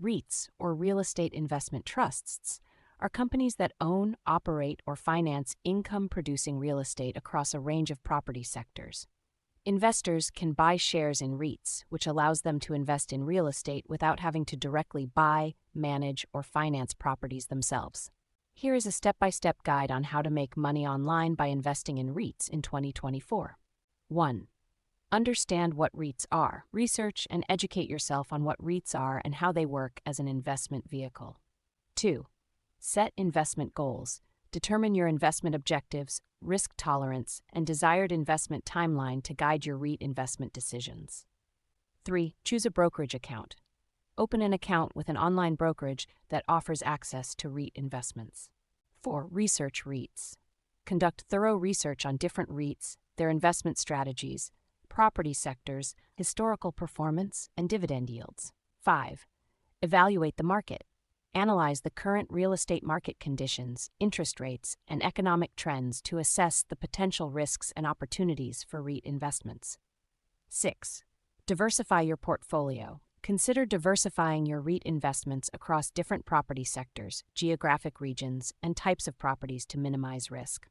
REITs, or real estate investment trusts, are companies that own, operate, or finance income-producing real estate across a range of property sectors. Investors can buy shares in REITs, which allows them to invest in real estate without having to directly buy, manage, or finance properties themselves. Here is a step-by-step guide on how to make money online by investing in REITs in 2024. 1. Understand what REITs are. Research and educate yourself on what REITs are and how they work as an investment vehicle. 2. Set investment goals. Determine your investment objectives, risk tolerance, and desired investment timeline to guide your REIT investment decisions. 3. Choose a brokerage account. Open an account with an online brokerage that offers access to REIT investments. 4. Research REITs. Conduct thorough research on different REITs, their investment strategies, property sectors, historical performance, and dividend yields. 5. Evaluate the market. Analyze the current real estate market conditions, interest rates, and economic trends to assess the potential risks and opportunities for REIT investments. 6. Diversify your portfolio. Consider diversifying your REIT investments across different property sectors, geographic regions, and types of properties to minimize risk.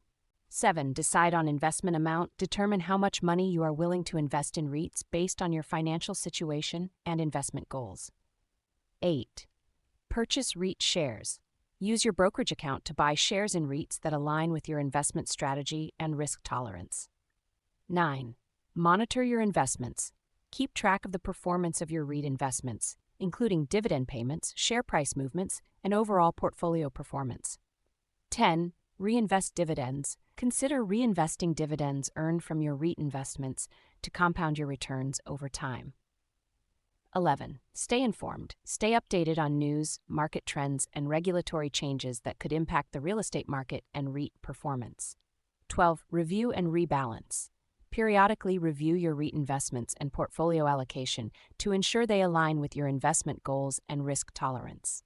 7. Decide on investment amount. Determine how much money you are willing to invest in REITs based on your financial situation and investment goals. 8. Purchase REIT shares. Use your brokerage account to buy shares in REITs that align with your investment strategy and risk tolerance. 9. Monitor your investments. Keep track of the performance of your REIT investments, including dividend payments, share price movements, and overall portfolio performance. 10. Reinvest dividends. Consider reinvesting dividends earned from your REIT investments to compound your returns over time. 11. Stay informed. Stay updated on news, market trends, and regulatory changes that could impact the real estate market and REIT performance. 12. Review and rebalance. Periodically review your REIT investments and portfolio allocation to ensure they align with your investment goals and risk tolerance.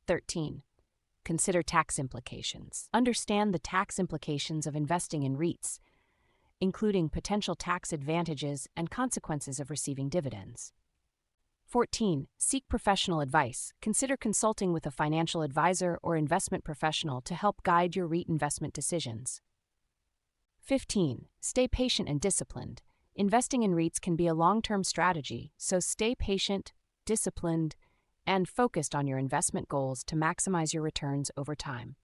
13. Consider tax implications. Understand the tax implications of investing in REITs, including potential tax advantages and consequences of receiving dividends. 14. Seek professional advice. Consider consulting with a financial advisor or investment professional to help guide your REIT investment decisions. 15. Stay patient and disciplined. Investing in REITs can be a long-term strategy, so stay patient, disciplined, and focused on your investment goals to maximize your returns over time.